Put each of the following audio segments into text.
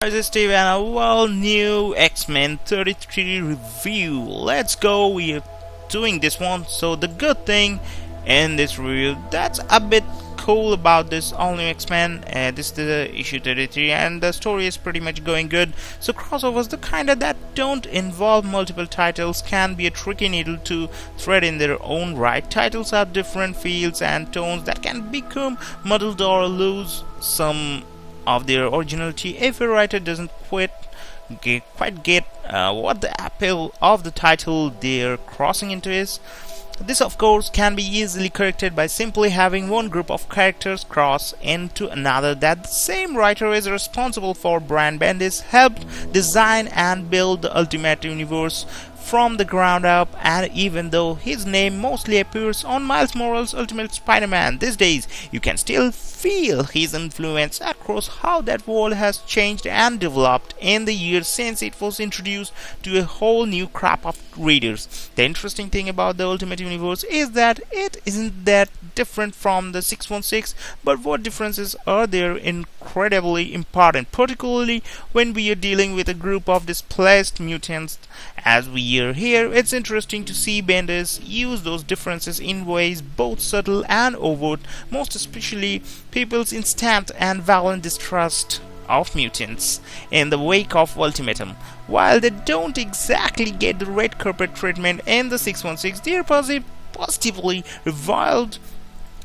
This is Steve and a new X-Men 33 review. Let's go, we're doing this one. So the good thing in this review that's a bit cool about this all new X-Men, this is the issue 33 and the story is pretty much going good. So crossovers, the kinda that don't involve multiple titles, can be a tricky needle to thread in their own right. Titles have different feels and tones that can become muddled or lose some of their originality if a writer doesn't quite get what the appeal of the title they're crossing into is. This of course can be easily corrected by simply having one group of characters cross into another that the same writer is responsible for. Bendis helped design and build the Ultimate Universe from the ground up, and even though his name mostly appears on Miles Morales' Ultimate Spider-Man these days, you can still feel his influence across how that world has changed and developed in the years since it was introduced to a whole new crop of readers. The interesting thing about the Ultimate Universe is that it isn't that different from the 616, but what differences are there incredibly important, particularly when we are dealing with a group of displaced mutants as we are here. It's interesting to see Bendis use those differences in ways both subtle and overt, most especially people's instant and violent distrust of mutants in the wake of Ultimatum. While they don't exactly get the red carpet treatment in the 616, they are positively reviled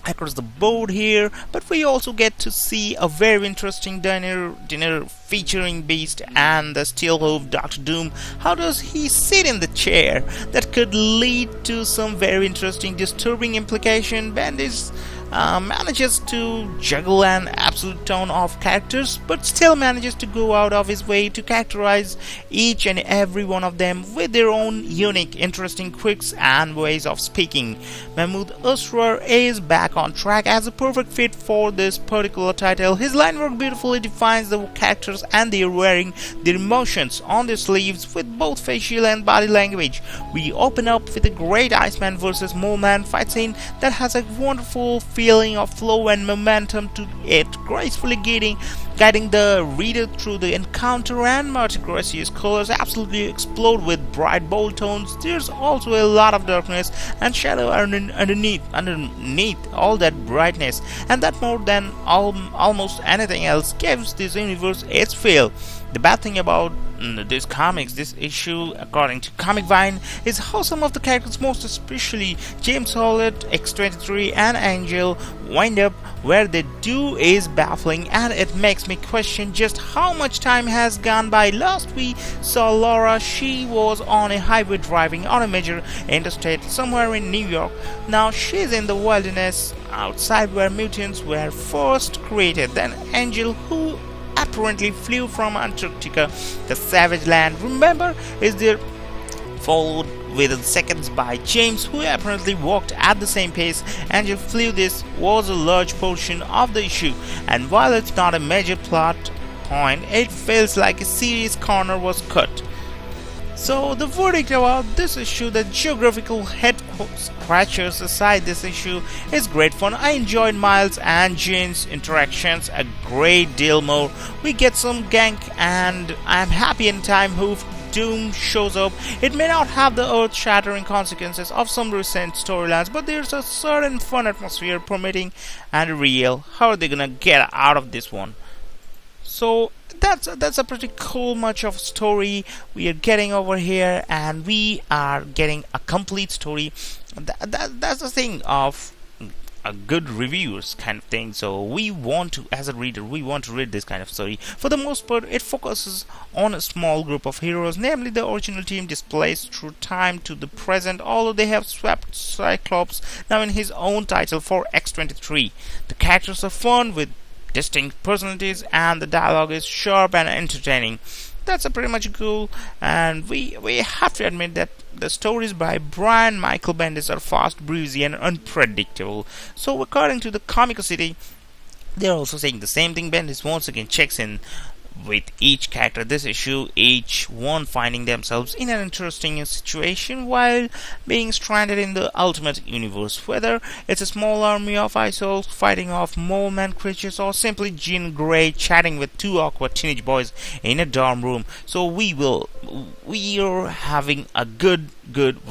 across the board here, but we also get to see a very interesting dinner featuring Beast and the steel-hove Dr. Doom. How does he sit in the chair? That could lead to some very interesting, disturbing implication. Bendis manages to juggle an absolute ton of characters, but still manages to go out of his way to characterize each and every one of them with their own unique, interesting quirks and ways of speaking. Mahmud Asrar is back on track as a perfect fit for this particular title. His line work beautifully defines the characters and they are wearing their emotions on their sleeves with both facial and body language. We open up with a great Iceman vs. Mole Man fight scene that has a wonderful feeling of flow and momentum to it, gracefully guiding the reader through the encounter, and Marty Gracia's colors absolutely explode with bright bold tones. There's also a lot of darkness and shadow underneath all that brightness, and that more than almost anything else gives this universe its feel. The bad thing about this issue, according to Comic Vine, is how some of the characters, most especially James Howlett, X-23 and Angel, wind up where they do is baffling, and it makes me question just how much time has gone by. Last we saw Laura, she was on a highway driving on a major interstate somewhere in New York. Now she's in the wilderness outside where mutants were first created. Then Angel, who apparently flew from Antarctica, the savage land, remember, is there, followed within seconds by James, who apparently walked at the same pace Angel flew. This was a large portion of the issue, and while it's not a major plot point, it feels like a serious corner was cut. So the verdict about this issue, the geographical head scratchers aside, this issue is great fun. I enjoyed Miles and Jane's interactions a great deal more. We get some gank, and I'm happy anytime Hoof Doom shows up. It may not have the earth-shattering consequences of some recent storylines, but there's a certain fun atmosphere permitting and real. How are they gonna get out of this one? So that's a pretty cool much of story we are getting over here, and we are getting a complete story. That's the thing of a good reviewers kind of thing. So we want to, as a reader, we want to read this kind of story. For the most part, it focuses on a small group of heroes, namely the original team displaced through time to the present, although they have swept Cyclops now in his own title for X-23. The characters are fun with distinct personalities, and the dialogue is sharp and entertaining. That's a pretty much cool, and we have to admit that the stories by Brian Michael Bendis are fast, breezy, and unpredictable. So according to the Comicity, they're also saying the same thing. Bendis once again checks in with each character this issue, each one finding themselves in an interesting situation while being stranded in the ultimate universe, whether it's a small army of isols fighting off mole man creatures or simply Jean Grey chatting with two awkward teenage boys in a dorm room. So we are having a good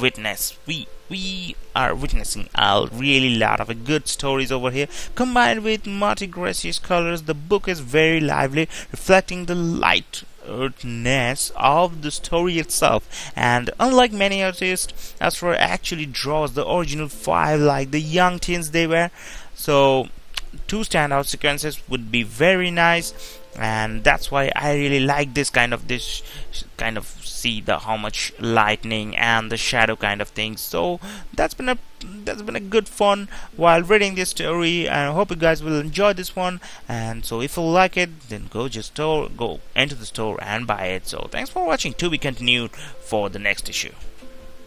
witness. We are witnessing a really lot of good stories over here. Combined with Marty Gracious colors, the book is very lively, reflecting the light earthness of the story itself. And unlike many artists, Asrar actually draws the original five like the young teens they were. So two standout sequences would be very nice, and that's why I really like this kind of see the how much lightning and the shadow kind of things. So that's been a good fun while reading this story, and I hope you guys will enjoy this one. And so if you like it, then go into the store and buy it. So thanks for watching. To be continued for the next issue.